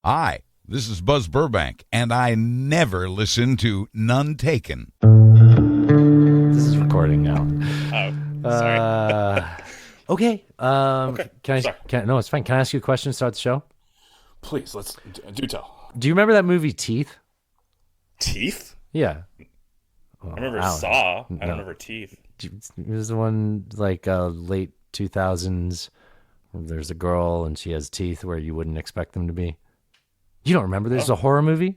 Hi, this is Buzz Burbank, and I never listen to None Taken. This is recording now. Oh, sorry. Okay. Okay, No, it's fine. Can I ask you a question to start the show? Please, let's do tell. Do you remember that movie Teeth? Teeth? Yeah. I remember Saw. I don't remember Teeth. It was the one like late 2000s. Where there's a girl and she has teeth where you wouldn't expect them to be. You don't remember? There's a horror movie?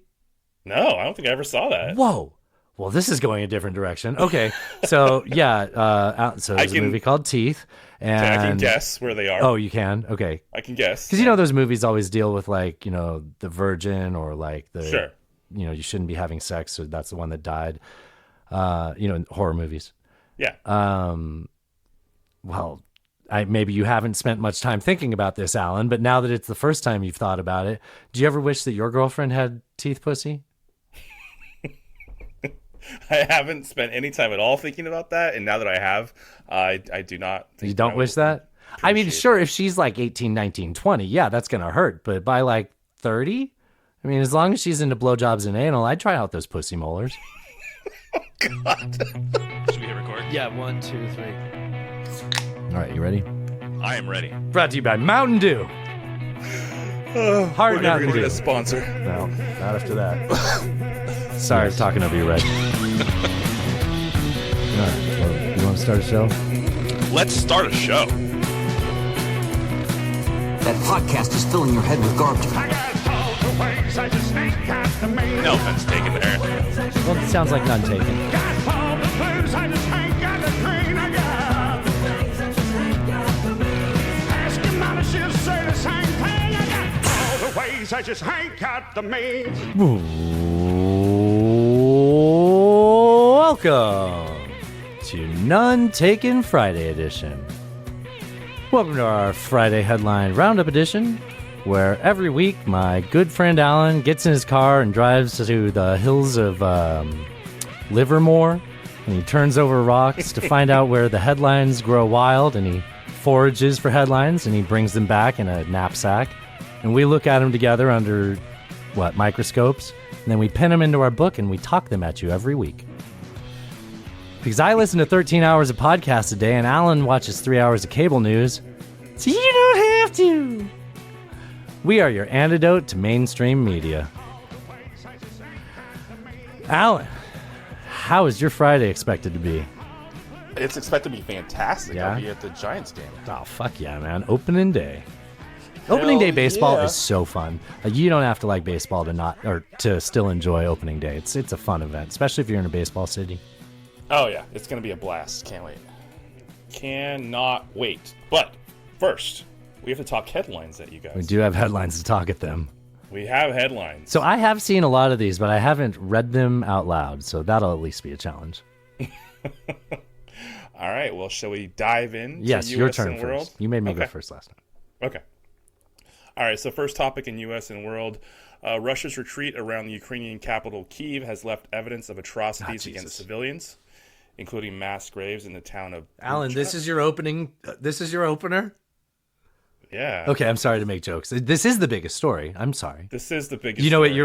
No, I don't think I ever saw that. Whoa. Well, this is going a different direction. Okay. So, yeah. So there's a movie called Teeth. And I can guess where they are. Oh, you can? Okay. I can guess. Because, you know, those movies always deal with, like, you know, the virgin or, like, the, Sure. You know, you shouldn't be having sex, so that's the one that died. You know, in horror movies. Yeah. Well, maybe you haven't spent much time thinking about this, Alan, but now that it's the first time you've thought about it, do you ever wish that your girlfriend had teeth pussy? I haven't spent any time at all thinking about that, and now that I have, I do not think You don't wish that? I mean, sure, if she's like 18, 19, 20, yeah, that's going to hurt, but by like 30, I mean, as long as she's into blowjobs and anal, I'd try out those pussy molars. Oh, God. Should we hit record? Yeah, 1, 2, 3. All right, you ready? I am ready. Brought to you by Mountain Dew. Hard We're never Mountain gonna Dew. get a sponsor. No, not after that. Sorry for talking over you, Red. All right, well, you want to start a show? Let's start a show. That podcast is filling your head with garbage. No offense taken there. Well, it sounds like none taken. I just ain't got the means. Welcome to None Taken Friday edition. Welcome to our Friday headline roundup edition, where every week my good friend Alan gets in his car and drives to the hills of Livermore, and he turns over rocks to find out where the headlines grow wild, and he forages for headlines, and he brings them back in a knapsack. And we look at them together under, microscopes? And then we pin them into our book and we talk them at you every week. Because I listen to 13 hours of podcasts a day and Alan watches 3 hours of cable news. So you don't have to. We are your antidote to mainstream media. Alan, how is your Friday expected to be? It's expected to be fantastic. Yeah? I'll be at the Giants game. Oh, fuck yeah, man. Opening day. Opening day baseball is so fun. Like, you don't have to like baseball to still enjoy opening day. It's a fun event, especially if you're in a baseball city. Oh, yeah. It's going to be a blast. Can't wait. Cannot wait. But first, we have to talk headlines at you guys. We do have headlines to talk at them. We have headlines. So I have seen a lot of these, but I haven't read them out loud. So that'll at least be a challenge. All right. Well, shall we dive in? Yes, to your US turn and world? first. You made me go first last time. Okay. All right, so first topic in U.S. and world. Russia's retreat around the Ukrainian capital, Kyiv, has left evidence of atrocities against civilians, including mass graves in the town of Bucha. Alan, this is your opening. This is your opener? Yeah. Okay, I'm sorry to make jokes. This is the biggest story. I'm sorry. This is the biggest You know story. what?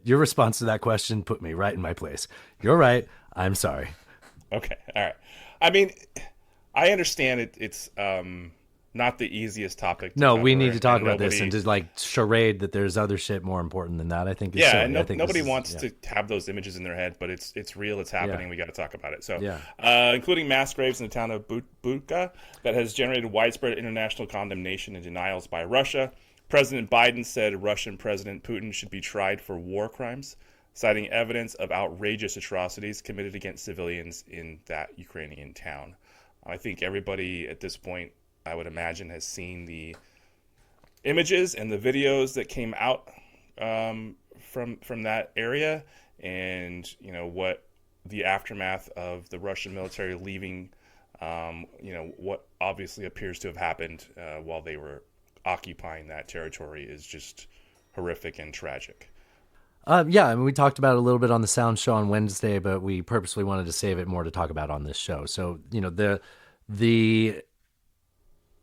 Your response to that question put me right in my place. You're right. I'm sorry. Okay, all right. I mean, I understand it's not the easiest topic. No, we cover, need to talk about nobody, this and just like charade that there's other shit more important than that. I think. It's Yeah, silly. I think nobody wants to have those images in their head, but it's real. It's happening. Yeah. We got to talk about it. So, Yeah. including mass graves in the town of Bucha, that has generated widespread international condemnation and denials by Russia. President Biden said Russian President Putin should be tried for war crimes, citing evidence of outrageous atrocities committed against civilians in that Ukrainian town. I think everybody at this point, I would imagine, has seen the images and the videos that came out from that area, and you know what the aftermath of the Russian military leaving, what obviously appears to have happened while they were occupying that territory is just horrific and tragic. Yeah, I mean, we talked about it a little bit on the Sound Show on Wednesday, but we purposely wanted to save it more to talk about on this show. So, you know, the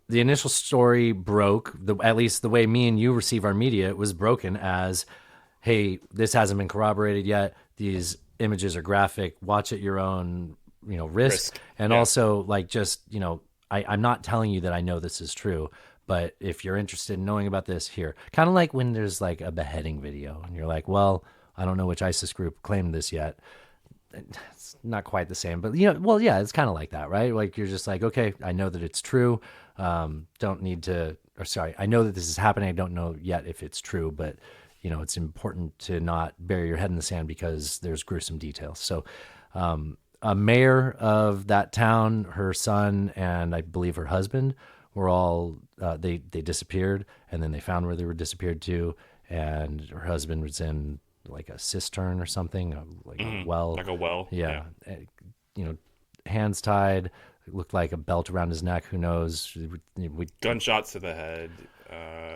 the initial story broke, at least the way me and you receive our media, it was broken as, hey, this hasn't been corroborated yet. These images are graphic. Watch at your own, risk. And also, like, just, I'm not telling you that I know this is true, but if you're interested in knowing about this, here. Kind of like when there's like a beheading video and you're like, well, I don't know which ISIS group claimed this yet. It's not quite the same, but it's kind of like that, right? Like you're just like, okay, I know that it's true. Don't need to, I know that this is happening. I don't know yet if it's true, but it's important to not bury your head in the sand because there's gruesome details. So, a mayor of that town, her son, and I believe her husband were all, they disappeared, and then they found where they were disappeared to. And her husband was in like a cistern or something, like a well. Like a well. Yeah. Hands tied, looked like a belt around his neck. Who knows? Gunshots to the head.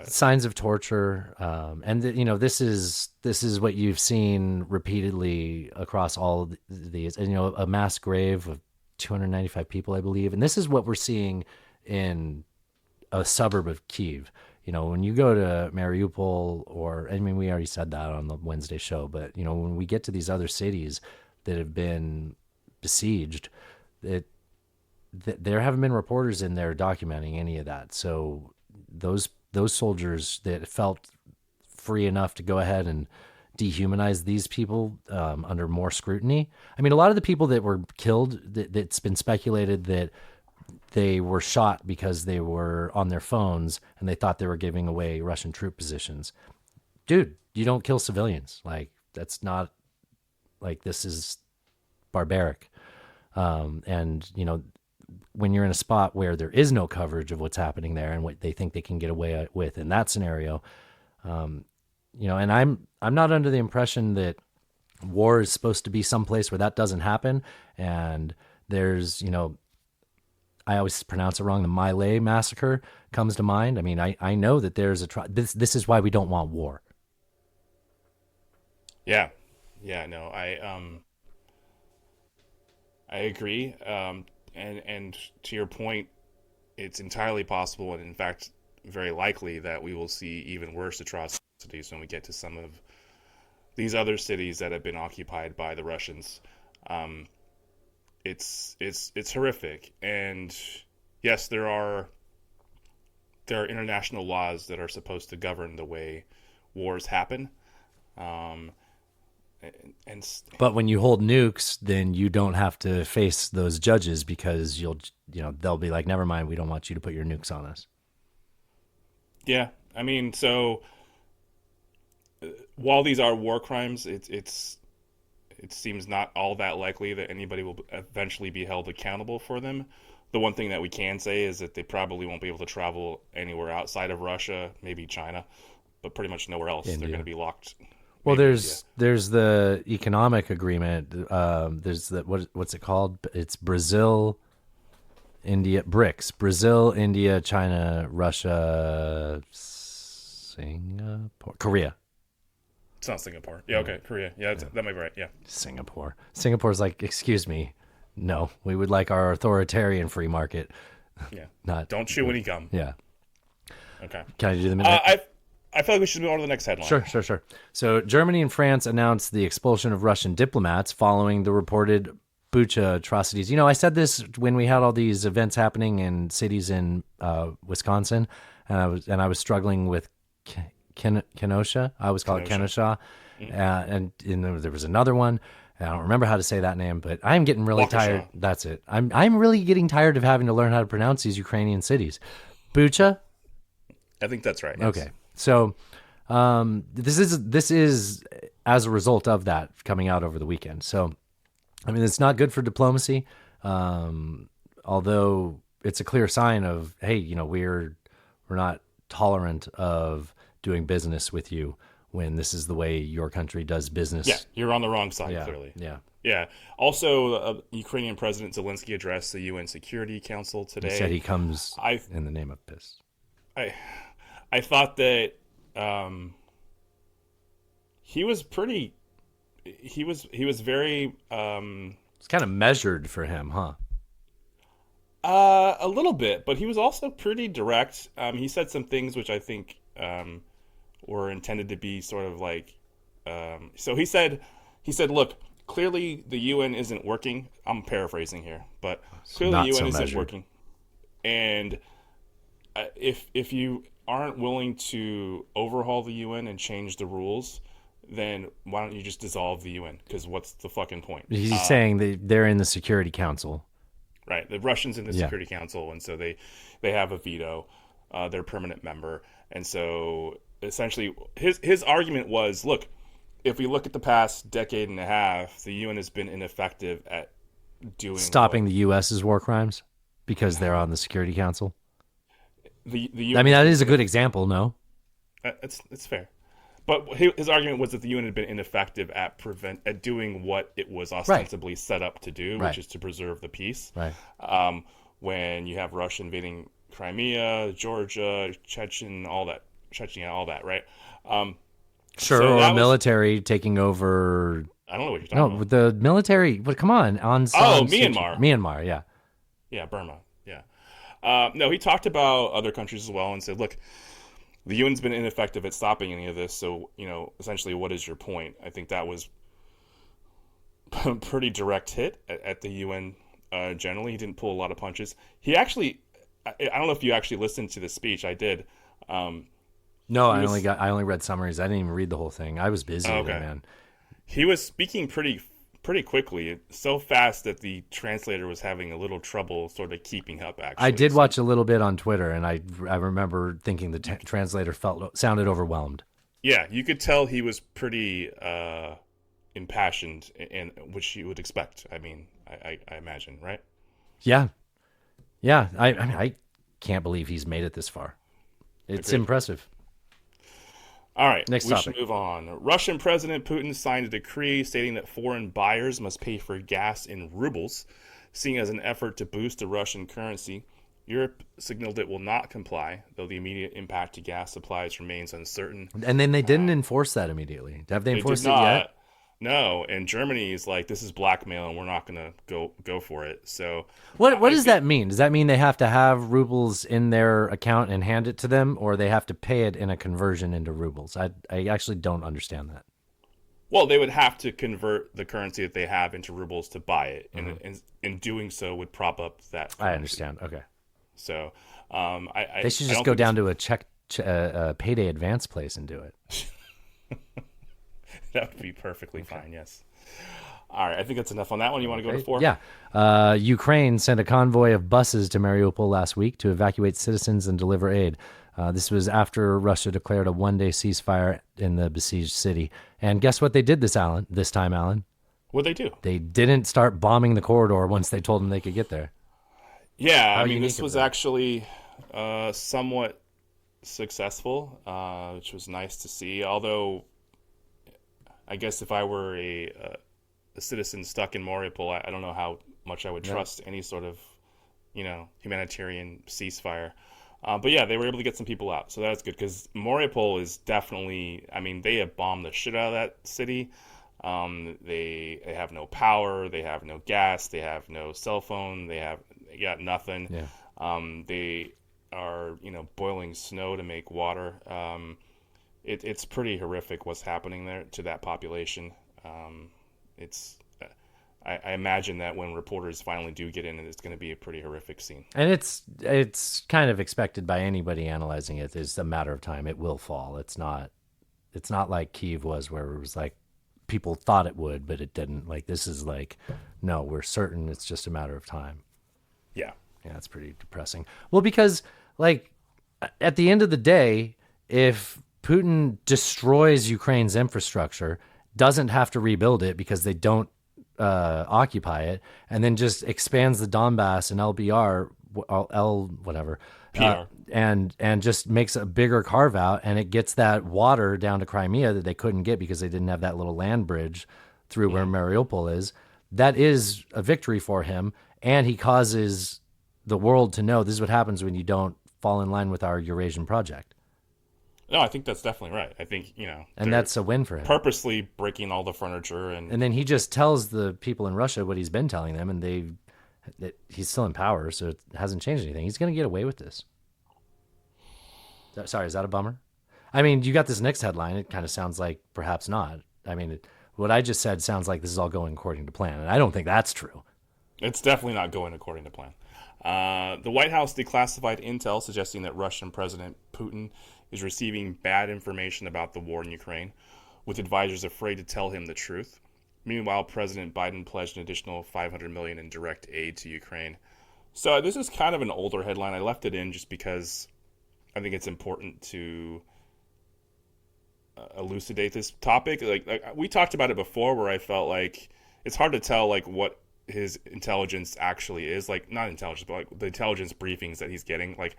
Signs of torture. And this is what you've seen repeatedly across all of these, and, a mass grave of 295 people, I believe. And this is what we're seeing in a suburb of Kyiv. When you go to Mariupol, we already said that on the Wednesday show, but, when we get to these other cities that have been besieged, there haven't been reporters in there documenting any of that. So those soldiers that felt free enough to go ahead and dehumanize these people under more scrutiny. A lot of the people that were killed, that's been speculated that they were shot because they were on their phones and they thought they were giving away Russian troop positions. Dude, you don't kill civilians. Like, that's not, like, this is barbaric. And, when you're in a spot where there is no coverage of what's happening there and what they think they can get away with in that scenario, and I'm not under the impression that war is supposed to be someplace where that doesn't happen. And there's, I always pronounce it wrong. The Miley massacre comes to mind. I know that there's this is why we don't want war. Yeah. No, I agree. And to your point, it's entirely possible, and in fact, very likely, that we will see even worse atrocities when we get to some of these other cities that have been occupied by the Russians. It's horrific, and yes, there are international laws that are supposed to govern the way wars happen. But when you hold nukes, then you don't have to face those judges because they'll be like, never mind, we don't want you to put your nukes on us. Yeah, so while these are war crimes, it seems not all that likely that anybody will eventually be held accountable for them. The one thing that we can say is that they probably won't be able to travel anywhere outside of Russia, maybe China, but pretty much nowhere else. India. They're going to be locked. Well, there's the economic agreement. There's the what's it called? It's Brazil, India, BRICS. Brazil, India, China, Russia, Singapore, Korea. It's not Singapore. Yeah, okay, Korea. Yeah, that might be right. Yeah, Singapore. Singapore's like, excuse me, no, we would like our authoritarian free market. Yeah. Don't chew any gum. Yeah. Okay. Can I do the minute? I feel like we should move on to the next headline. Sure. So Germany and France announced the expulsion of Russian diplomats following the reported Bucha atrocities. I said this when we had all these events happening in cities in Wisconsin, and I was struggling with Kenosha. I always call it Kenosha. And there was another one. I don't remember how to say that name, but I'm getting really tired. That's it. I'm really getting tired of having to learn how to pronounce these Ukrainian cities. Bucha? I think that's right. Yes. Okay. So this is as a result of that coming out over the weekend. So, it's not good for diplomacy, although it's a clear sign of, hey, we're not tolerant of doing business with you when this is the way your country does business. Yeah, you're on the wrong side, clearly. Yeah. Also, Ukrainian President Zelensky addressed the UN Security Council today. He said he comes in the name of peace. I thought that he was very it's kind of measured for him, huh? A little bit, but he was also pretty direct. He said some things which I think were intended to be sort of like. So he said, look, clearly the UN isn't working. I'm paraphrasing here, but clearly the UN isn't working. And if you aren't willing to overhaul the UN and change the rules, then why don't you just dissolve the UN? Because what's the fucking point? He's saying they're in the Security Council. Right, the Russians in the Security Council, and so they have a veto. They're a permanent member, and so essentially his argument was, look, if we look at the past decade and a half, the UN has been ineffective at stopping the U.S.'s war crimes because they're on the Security Council. The UN, I mean, that is a good example, it's fair. But his argument was that the UN had been ineffective at doing what it was ostensibly set up to do, which is to preserve the peace. Right. When you have Russia invading Crimea, Georgia, Chechnya, all that, right? Or military taking over. I don't know what you're talking about. No, the military. But come on, Myanmar. Myanmar, yeah. Yeah, Burma. Yeah. No, he talked about other countries as well and said, look, the UN's been ineffective at stopping any of this, so, essentially, what is your point? I think that was a pretty direct hit at the UN generally. He didn't pull a lot of punches. He actually, I don't know if you actually listened to the speech. I did. No, I only read summaries. I didn't even read the whole thing. I was busy, man. He was speaking pretty quickly, so fast that the translator was having a little trouble sort of keeping up, actually. I did watch a little bit on Twitter, and I remember thinking the translator sounded overwhelmed. Yeah, you could tell he was pretty impassioned, which you would expect. I mean, I imagine, right? Yeah. Yeah, I can't believe he's made it this far. It's impressive. All right, next we topic. Should move on. Russian President Putin signed a decree stating that foreign buyers must pay for gas in rubles, seen as an effort to boost the Russian currency. Europe signaled it will not comply, though the immediate impact to gas supplies remains uncertain. And then they didn't enforce that immediately. Have they enforced it yet? No, and Germany is like, this is blackmail, and we're not going to go for it. So, what does that mean? Does that mean they have to have rubles in their account and hand it to them, or they have to pay it in a conversion into rubles? I actually don't understand that. Well, they would have to convert the currency that they have into rubles to buy it, and in doing so would prop up that currency. I understand. Okay. So, they should just go down to a payday advance place and do it. That would be perfectly fine, yes. All right, I think that's enough on that one. You want to go to 4? Yeah. Ukraine sent a convoy of buses to Mariupol last week to evacuate citizens and deliver aid. This was after Russia declared a one-day ceasefire in the besieged city. And guess what they did this time, Alan? What'd they do? They didn't start bombing the corridor once they told them they could get there. Yeah, I mean, this was actually somewhat successful, which was nice to see, although I guess if I were a citizen stuck in Mariupol, I don't know how much I would trust any sort of, humanitarian ceasefire. But yeah, they were able to get some people out, so that's good, because Mariupol is definitely, they have bombed the shit out of that city. They have no power, they have no gas, they have no cell phone, they got nothing. Yeah. They are, boiling snow to make water. It's pretty horrific what's happening there to that population. I imagine that when reporters finally do get in, it's going to be a pretty horrific scene. And it's kind of expected by anybody analyzing it. It's a matter of time. It will fall. It's not like Kyiv was, where it was like people thought it would, but it didn't. Like, this is like, no, we're certain it's just a matter of time. Yeah. Yeah, it's pretty depressing. Well, because like at the end of the day, if Putin destroys Ukraine's infrastructure, doesn't have to rebuild it because they don't occupy it, and then just expands the Donbass and PR, and just makes a bigger carve out, and it gets that water down to Crimea that they couldn't get because they didn't have that little land bridge through where Mariupol is. That is a victory for him, and he causes the world to know this is what happens when you don't fall in line with our Eurasian project. No, I think that's definitely right. I think, and that's a win for him. Purposely breaking all the furniture. And then he just tells the people in Russia what he's been telling them, and He's still in power, so it hasn't changed anything. He's going to get away with this. Sorry, is that a bummer? I mean, you got this next headline. It kind of sounds like perhaps not. I mean, what I just said sounds like this is all going according to plan, and I don't think that's true. It's definitely not going according to plan. The White House declassified intel suggesting that Russian President Putin is receiving bad information about the war in Ukraine, with advisors afraid to tell him the truth. Meanwhile, President Biden pledged an additional $500 million in direct aid to Ukraine. So this is kind of an older headline. I left it in just because I think it's important to elucidate this topic. Like we talked about it before, where I felt like it's hard to tell like what his intelligence actually is. Like not intelligence, but like the intelligence briefings that he's getting. Like,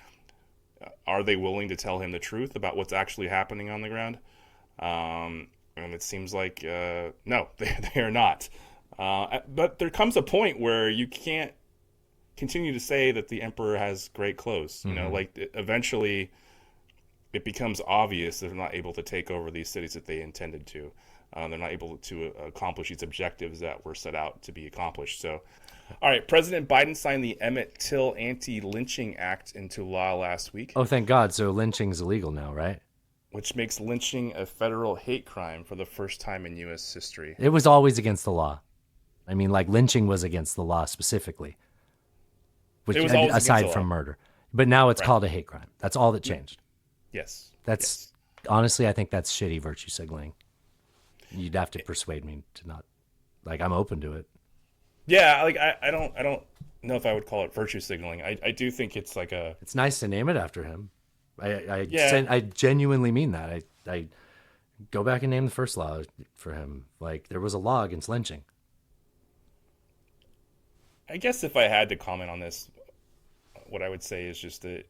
are they willing to tell him the truth about what's actually happening on the ground? And it seems like no, they are not. But there comes a point where you can't continue to say that the emperor has great clothes. You know, like eventually it becomes obvious that they're not able to take over these cities that they intended to. They're not able to accomplish these objectives that were set out to be accomplished. So, all right, President Biden signed the Emmett Till Anti-Lynching Act into law last week. Oh, thank God. So lynching's illegal now, right? Which makes lynching a federal hate crime for the first time in U.S. history. It was always against the law. I mean, like lynching was against the law specifically, which It was always against aside the from law. murder. But now it's Right. called a hate crime. That's all that changed. Yes. That's honestly, I think that's shitty virtue signaling. You'd have to persuade me to not. Like, I'm open to it. Yeah, like I don't know if I would call it virtue signaling. I do think it's like a It's nice to name it after him. Yeah. I genuinely mean that. I go back and name the first law for him. Like, there was a law against lynching. I guess if I had to comment on this, what I would say is just that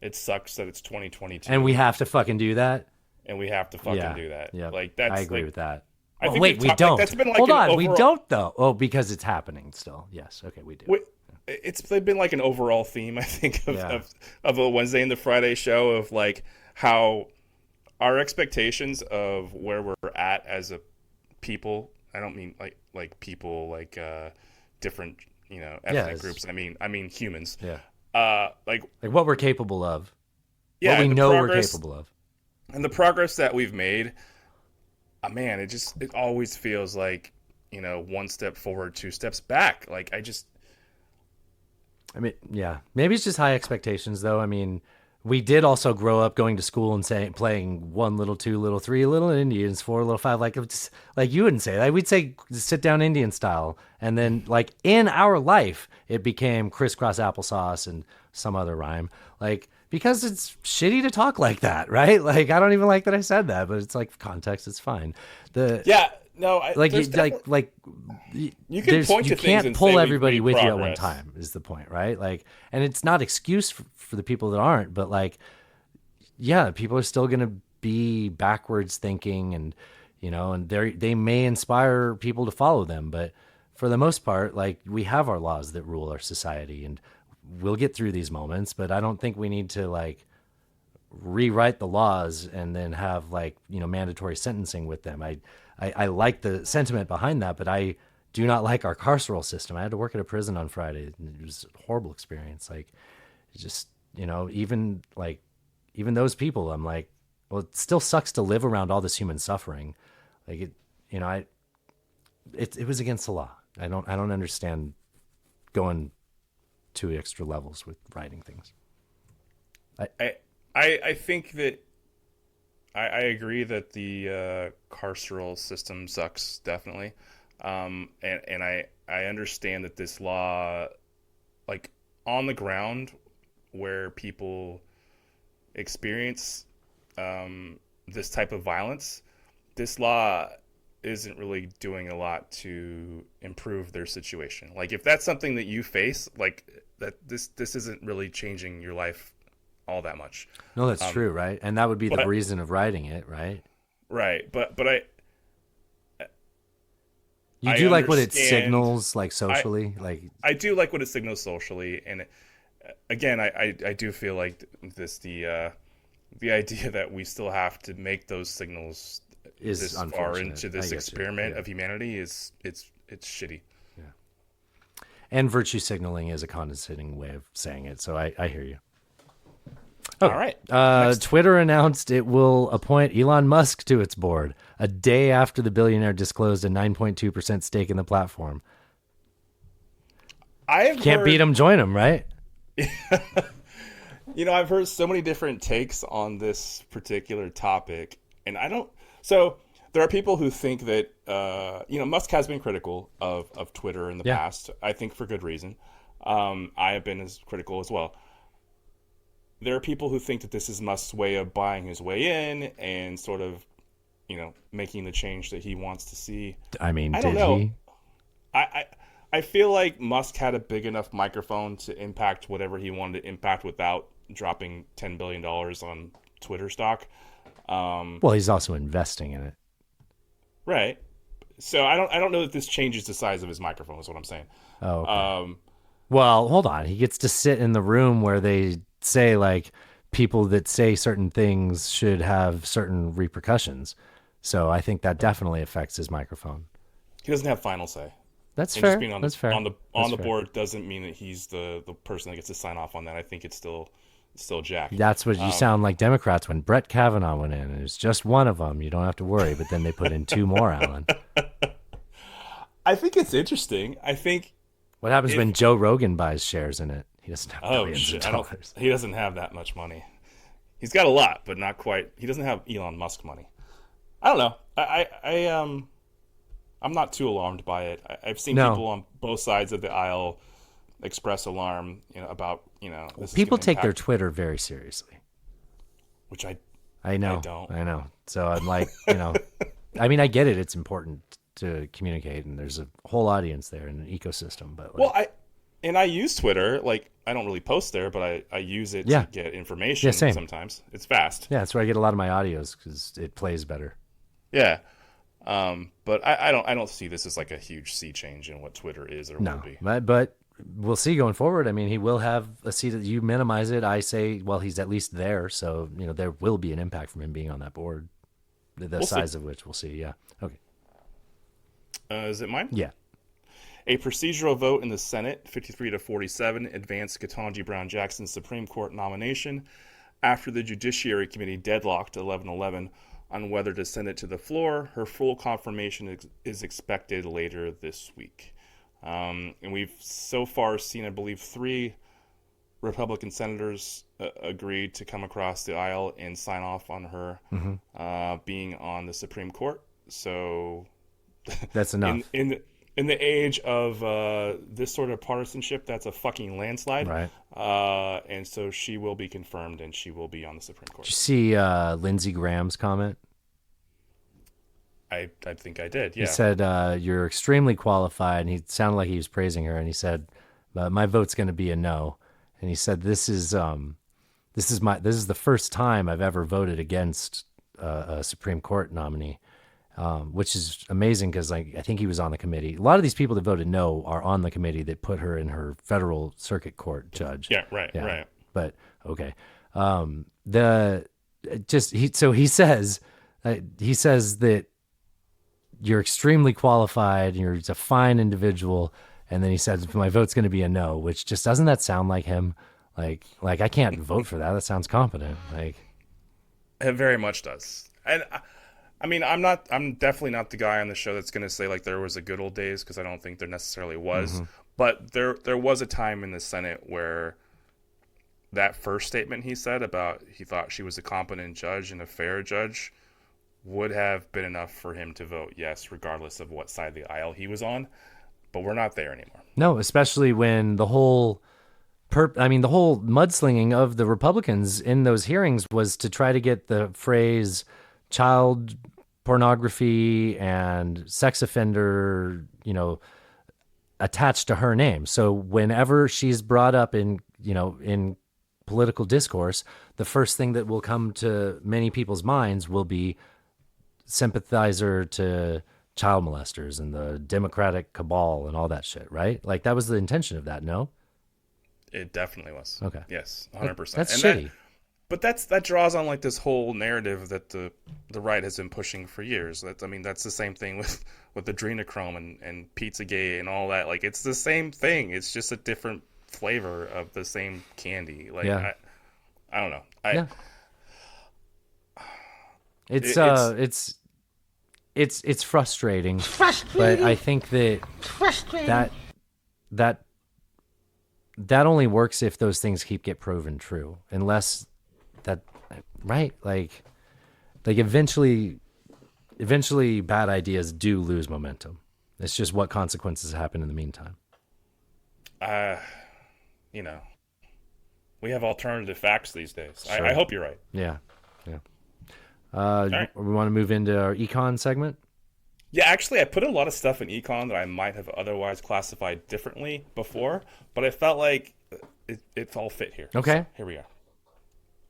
it sucks that it's 2022 And we have to fucking do that. and we have to fucking do that. Yeah, Like that's I agree like, with that. I Oh, think wait, we've we talked- don't. Like, that's been like Hold an on, we overall- don't though. Oh, because it's happening still. Yes, okay, we do. It's been like an overall theme, I think, Yeah. of a Wednesday and the Friday show of like how our expectations of where we're at as a people. I don't mean like people like different ethnic groups. I mean humans. Yeah. Like what we're capable of. yeah, What we and the know we're progress- capable of. And the progress that we've made, man, it always feels like, one step forward, two steps back. Like I mean, yeah. Maybe it's just high expectations, though. I mean, we did also grow up going to school and playing 1 little, 2 little, 3 little Indians, 4 little, 5. Like, it's, like you wouldn't say that. We'd say sit down Indian style. And then, like, in our life, it became crisscross applesauce and some other rhyme. Like, because it's shitty to talk like that, right? Like, I don't even like that I said that, but it's like context. It's fine. yeah, no, Like, there's you, definitely- you can there's- point to you things can't and pull say we've everybody made with you at one progress. time is the point, right? Like, and it's not excuse for the people that aren't, but like, yeah, people are still going to be backwards thinking, and and they may inspire people to follow them, but for the most part, like, we have our laws that rule our society, and we'll get through these moments. But I don't think we need to like rewrite the laws and then have like mandatory sentencing with them. I like the sentiment behind that, but I do not like our carceral system. I had to work at a prison on Friday. It was a horrible experience. Like, it just, even those people, I'm like, well, it still sucks to live around all this human suffering. Like, it was against the law. I don't understand going 2 extra levels with writing things. I think that I agree that the carceral system sucks, definitely, and I understand that this law, like on the ground, where people experience this type of violence, this law isn't really doing a lot to improve their situation. Like, if that's something that you face, like that, this isn't really changing your life all that much. No, that's true, right? And that would be the but- reason of writing it, right? Right, but I You I do like what it understand- signals, like socially, I do like what it signals socially, and again, I do feel like the idea that we still have to make those signals Is this far unfortunate. into I this get you, experiment yeah. of humanity is it's shitty. And virtue signaling is a condescending way of saying it. So I hear you. All right. Twitter announced it will appoint Elon Musk to its board a day after the billionaire disclosed a 9.2% stake in the platform. Can't beat him, join him, right? I've heard so many different takes on this particular topic, and so there are people who think that, Musk has been critical of Twitter in the past, I think for good reason. I have been as critical as well. There are people who think that this is Musk's way of buying his way in and sort of, making the change that he wants to see. I mean, I don't know. I feel like Musk had a big enough microphone to impact whatever he wanted to impact without dropping $10 billion on Twitter stock. Well, he's also investing in it. Right. So I don't know that this changes the size of his microphone is what I'm saying. Oh, okay. Well, hold on. He gets to sit in the room where they say, like, people that say certain things should have certain repercussions. So I think that definitely affects his microphone. He doesn't have final say. That's and fair. Just being on That's fair. On the board doesn't mean that he's the person that gets to sign off on that. I think it's still Jack. That's what you sound like Democrats when Brett Kavanaugh went in. And it's just one of them. You don't have to worry. But then they put in two more, Alan. I think it's interesting. I think. What happens when Joe Rogan buys shares in it? He doesn't have billions of dollars. He doesn't have that much money. He's got a lot, but not quite. He doesn't have Elon Musk money. I don't know. I'm not too alarmed by it. I've seen people on both sides of the aisle express alarm, about this. People take their Twitter very seriously, which I know. I don't. So I'm like, I mean, I get it. It's important to communicate, and there's a whole audience there and an ecosystem. But I use Twitter. Like, I don't really post there, but I use it to get information. Same. Sometimes it's fast. Yeah, that's where I get a lot of my audios because it plays better. Yeah. But I don't see this as like a huge sea change in what Twitter is or will be. But we'll see going forward. I mean, he will have a seat. You minimize it. I say, well, he's at least there. So, there will be an impact from him being on that board. The size of which we'll see. Yeah. Okay. Is it mine? Yeah. A procedural vote in the Senate, 53-47, advanced Ketanji Brown Jackson's Supreme Court nomination after the Judiciary Committee deadlocked 11-11 on whether to send it to the floor. Her full confirmation is expected later this week. And we've so far seen, I believe, 3 Republican senators agreed to come across the aisle and sign off on her being on the Supreme Court. So that's enough. In the age of this sort of partisanship, that's a fucking landslide. Right. And so she will be confirmed, and she will be on the Supreme Court. Did you see Lindsey Graham's comment? I think I did, yeah. He said, you're extremely qualified, and he sounded like he was praising her, and he said, my vote's going to be a no. And he said, this is the first time I've ever voted against a Supreme Court nominee. Which is amazing because I think he was on the committee. A lot of these people that voted no are on the committee that put her in her federal circuit court judge. Yeah, right. But okay, he says that you're extremely qualified and you're a fine individual, and then he says my vote's going to be a no, which just doesn't that sound like him? Like I can't vote for that. That sounds competent. Like it very much does. And I mean, I'm definitely not the guy on the show that's going to say like there was a good old days, because I don't think there necessarily was. But there was a time in the Senate where that first statement he said about he thought she was a competent judge and a fair judge would have been enough for him to vote yes, regardless of what side of the aisle he was on. But we're not there anymore. No, especially when the whole mudslinging of the Republicans in those hearings was to try to get the phrase child pornography and sex offender, attached to her name. So whenever she's brought up in political discourse, the first thing that will come to many people's minds will be sympathizer to child molesters and the Democratic cabal and all that shit, right? Like that was the intention of that, no? It definitely was. Okay. Yes, 100%. That's and shitty. But that draws on like this whole narrative that the right has been pushing for years. That's the same thing with adrenochrome and Pizzagate and all that. Like, it's the same thing. It's just a different flavor of the same candy. Like, I don't know. It's frustrating. But I think that only works if those things get proven true. Unless that, right? Like eventually bad ideas do lose momentum. It's just what consequences happen in the meantime. We have alternative facts these days. Sure. I hope you're right. Yeah. Right. We want to move into our econ segment. Yeah, actually, I put a lot of stuff in econ that I might have otherwise classified differently before, but I felt like it all fit here. Okay. So here we are.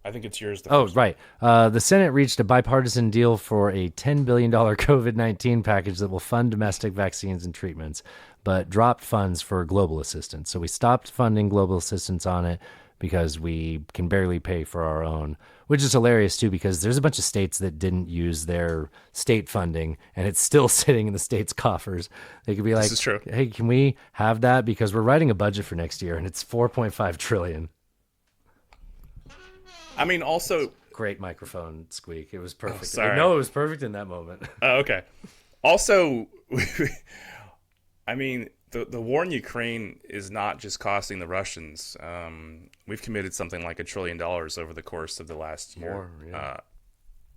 I think it's yours. Right. The Senate reached a bipartisan deal for a $10 billion COVID-19 package that will fund domestic vaccines and treatments, but dropped funds for global assistance. So we stopped funding global assistance on it because we can barely pay for our own, which is hilarious too, because there's a bunch of states that didn't use their state funding and it's still sitting in the state's coffers. They could be like, this is true. Hey, can we have that? Because we're writing a budget for next year and it's $4.5 trillion. I mean, also... Great microphone squeak. It was perfect. Oh, sorry. No, it was perfect in that moment. Oh, okay. Also, I mean, the war in Ukraine is not just costing the Russians. We've committed something like $1 trillion over the course of the last year. More, yeah.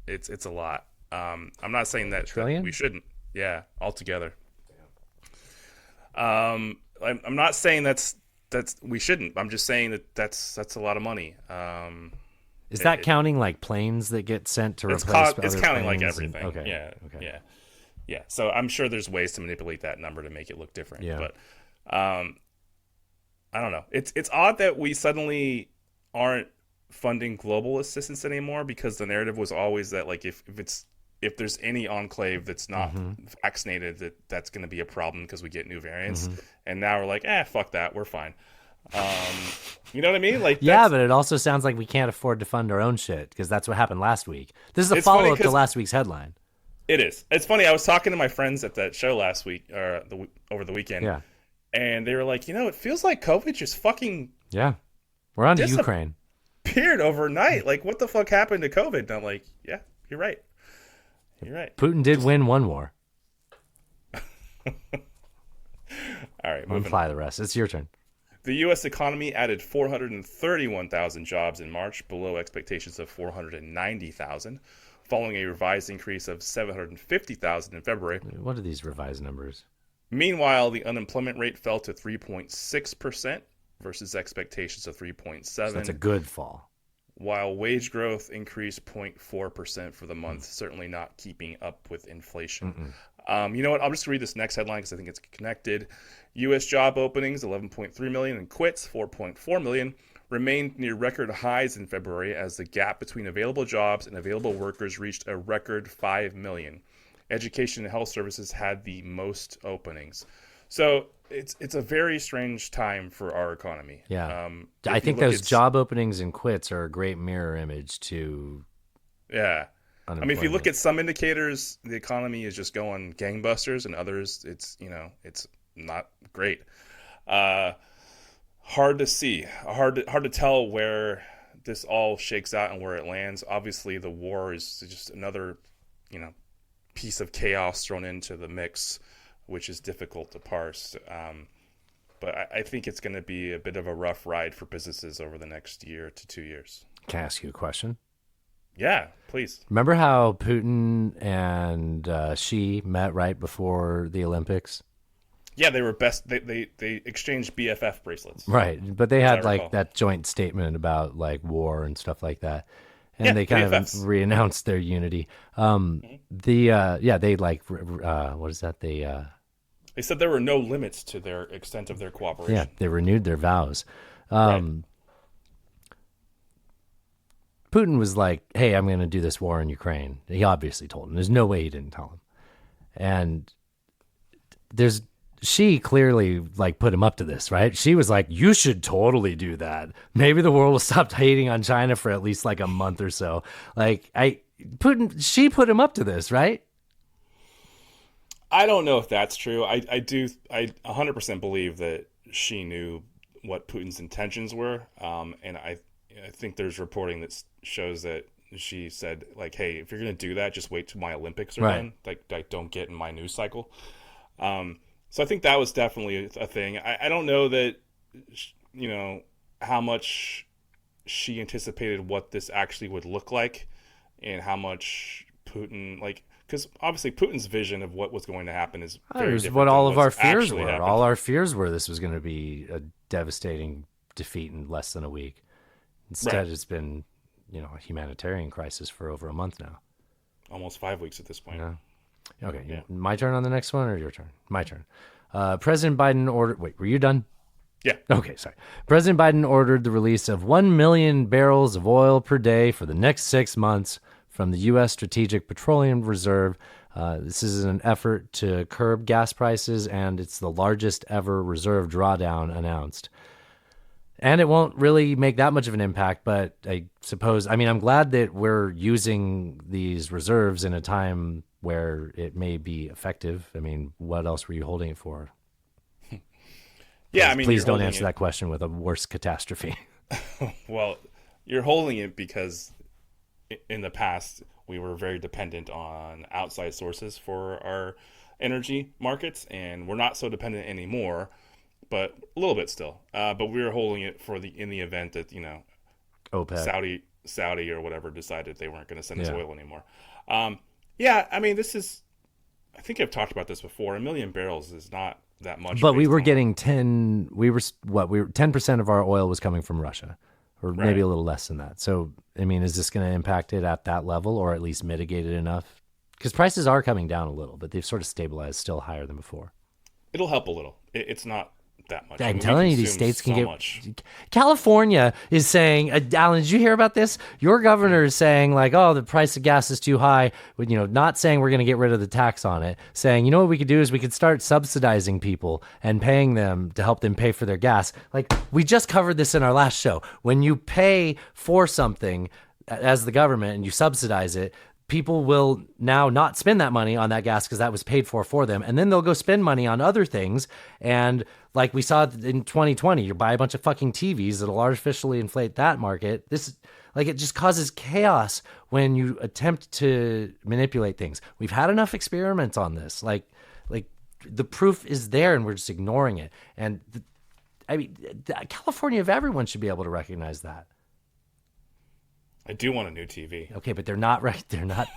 It's a lot. I'm not saying that we shouldn't. Yeah, altogether. I'm not saying that's we shouldn't. I'm just saying that's a lot of money. Is that counting like planes that get sent to replace other It's counting like planes everything. Okay. Yeah. Okay. Yeah. Yeah. So I'm sure there's ways to manipulate that number to make it look different. Yeah. But I don't know. It's odd that we suddenly aren't funding global assistance anymore, because the narrative was always that, like, if there's any enclave that's not vaccinated, that's going to be a problem because we get new variants. And now we're like, fuck that, we're fine. You know what I mean? Like, yeah, but it also sounds like we can't afford to fund our own shit, because that's what happened last week. This is a follow-up to last week's headline. It is. It's funny. I was talking to my friends at that show last week, or over the weekend. Yeah. And they were like, it feels like COVID just fucking we're on to Ukraine. Disappeared overnight. Like, what the fuck happened to COVID? And I'm like, yeah, you're right. You're right. Putin did win one war. All right, We'll apply the rest. It's your turn. The U.S. economy added 431,000 jobs in March, below expectations of 490,000, following a revised increase of 750,000 in February. What are these revised numbers? Meanwhile, the unemployment rate fell to 3.6% versus expectations of 3.7%. So that's a good fall. While wage growth increased 0.4% for the month, certainly not keeping up with inflation. You know what? I'll just read this next headline because I think it's connected. U.S. job openings, 11.3 million, and quits, 4.4 million, remained near record highs in February as the gap between available jobs and available workers reached a record 5 million. Education and health services had the most openings. So it's a very strange time for our economy. Yeah. I think those job openings and quits are a great mirror image to I mean, if you look at some indicators, the economy is just going gangbusters, and others, it's not great. Hard to see, hard to tell where this all shakes out and where it lands. Obviously, the war is just another, piece of chaos thrown into the mix, which is difficult to parse. But I think it's going to be a bit of a rough ride for businesses over the next year to 2 years. Can I ask you a question? Yeah, please. Remember how Putin and Xi met right before the Olympics? Yeah, they were best. They exchanged BFF bracelets. Right, but they had like that joint statement about like war and stuff like that, and they kind BFFs. of reannounced their unity. They like what is that? They said there were no limits to their extent of their cooperation. Yeah, they renewed their vows. Right. Putin was like, hey, I'm going to do this war in Ukraine. He obviously told him. There's no way he didn't tell him. And there's she clearly like put him up to this, right? She was like, you should totally do that. Maybe the world will stop hating on China for at least like a month or so. Like she put him up to this, right? I don't know if that's true. I 100% believe that she knew what Putin's intentions were. And I think there's reporting that shows that she said, like, hey, if you're going to do that, just wait till my Olympics are done. Like, don't get in my news cycle. So I think that was definitely a thing. I don't know that, how much she anticipated what this actually would look like and how much Putin, like, because obviously Putin's vision of what was going to happen is very different what all than of our what's fears actually were. happened. All our fears were this was going to be a devastating defeat in less than a week. Instead, It's been, a humanitarian crisis for over a month now. Almost 5 weeks at this point. Yeah. Okay, yeah. My turn on the next one or your turn? My turn. President Biden ordered... Wait, were you done? Yeah. Okay, sorry. President Biden ordered the release of 1 million barrels of oil per day for the next 6 months from the U.S. Strategic Petroleum Reserve. This is an effort to curb gas prices, and it's the largest ever reserve drawdown announced. And it won't really make that much of an impact, but I'm glad that we're using these reserves in a time where it may be effective. I mean, what else were you holding it for? Yeah, Please don't answer that question with a worse catastrophe. Well, you're holding it because in the past we were very dependent on outside sources for our energy markets, and we're not so dependent anymore, but a little bit still. But we were holding it in the event that OPEC. Saudi or whatever decided they weren't going to send us oil anymore. This is. I think I've talked about this before. 1 million barrels is not that much. But we were getting 10. We were 10% of our oil was coming from Russia, or maybe a little less than that. So is this going to impact it at that level, or at least mitigate it enough? Because prices are coming down a little, but they've sort of stabilized, still higher than before. It'll help a little. It's not that much. I'm telling you, these states can get much. California is saying, Alan, did you hear about this? Your governor is saying, like, oh, the price of gas is too high. Not saying we're going to get rid of the tax on it. Saying, what we could do is we could start subsidizing people and paying them to help them pay for their gas. Like, we just covered this in our last show. When you pay for something as the government and you subsidize it, people will now not spend that money on that gas because that was paid for them. And then they'll go spend money on other things. And like we saw in 2020, you buy a bunch of fucking TVs that'll artificially inflate that market. It just causes chaos when you attempt to manipulate things. We've had enough experiments on this. Like the proof is there and we're just ignoring it. And California, of everyone, should be able to recognize that. I do want a new TV. Okay, but they're not right. They're not.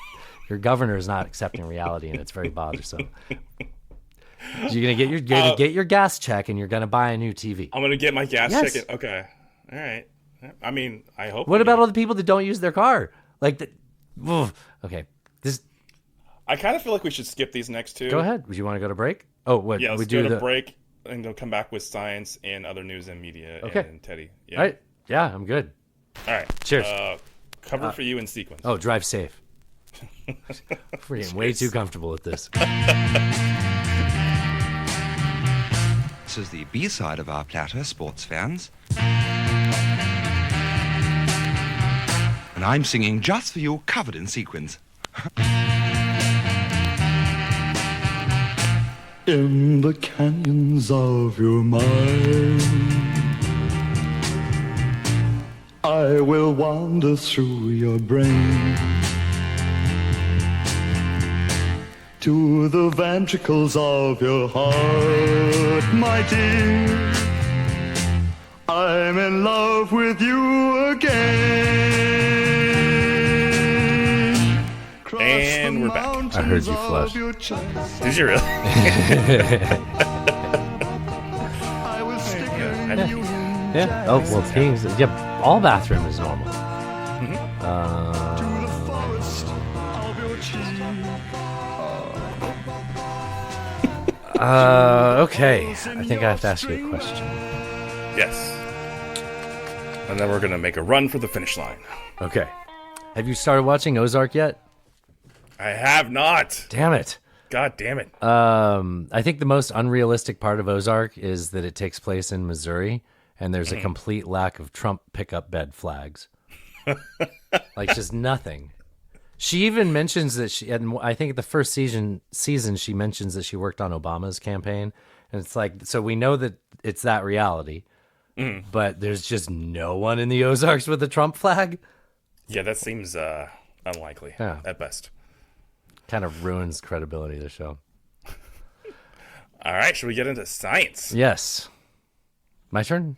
Your governor is not accepting reality, and it's very bothersome. You're gonna get your gas check, and you're gonna buy a new TV. I'm gonna get my gas check. Okay, all right. I hope. What about all the people that don't use their car? Okay, I kind of feel like we should skip these next two. Go ahead. Would you want to go to break? Oh, what? Yeah, let's go to break, and we'll come back with science and other news and media. Okay. And Teddy. Yeah. All right. Yeah, I'm good. All right. Cheers. Cover for you in sequence. Oh, drive safe. We're getting way too comfortable at this. This is the B-side of our platter, sports fans. And I'm singing just for you, covered in sequins. In the canyons of your mind, I will wander through your brain to the ventricles of your heart, my dear. I'm in love with you again. And we're back. I heard you flush. Did you really? I will stick in you. Yeah. Oh, well, things. Yep. All bathroom is normal. To the forest of your cheek. Okay. I think I have to ask you a question. Yes. And then we're gonna make a run for the finish line. Okay. Have you started watching Ozark yet? I have not. Damn it. God damn it. I think the most unrealistic part of Ozark is that it takes place in Missouri, and there's a complete lack of Trump pickup bed flags. Like, just nothing. She even mentions that and I think the first season she mentions that she worked on Obama's campaign, and it's like, so we know that it's that reality, but there's just no one in the Ozarks with a Trump flag. Yeah, that seems unlikely at best. Kind of ruins credibility of the show. All right, should we get into science? Yes. My turn?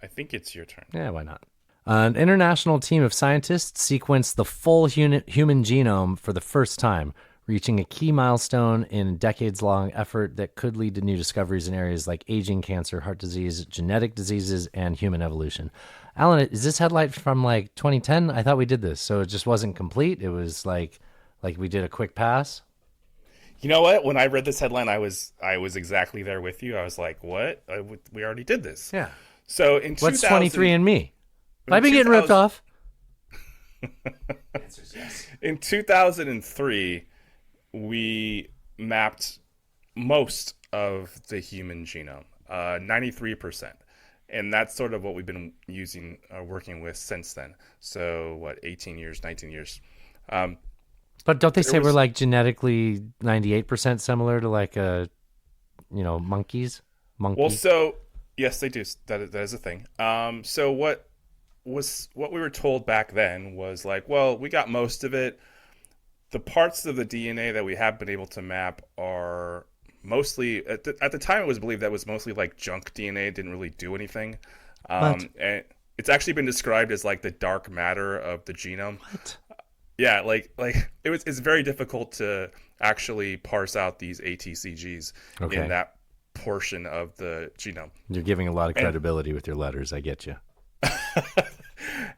I think it's your turn. Yeah, why not? An international team of scientists sequenced the full human genome for the first time, reaching a key milestone in a decades-long effort that could lead to new discoveries in areas like aging, cancer, heart disease, genetic diseases, and human evolution. Alan, is this headline from like 2010? I thought we did this, so it just wasn't complete. It was like we did a quick pass. You know what? When I read this headline, I was exactly there with you. I was like, "What? We already did this." Yeah. So in what's 23andMe? Have I been getting ripped off? Answer's yes. In 2003, we mapped most of the human genome, 93%. And that's sort of what we've been working with since then. So, 18 years, 19 years. But don't they say we're like genetically 98% similar to like monkeys? Well, so, yes, they do. That is a thing. So what we were told back then was like, well, we got most of it. The parts of the DNA that we have been able to map are mostly, at the time it was believed that was mostly like junk DNA. It didn't really do anything. And it's actually been described as like the dark matter of the genome. What? Yeah, it's very difficult to actually parse out these ATCGs in that portion of the genome. You're giving a lot of credibility with your letters. I get you.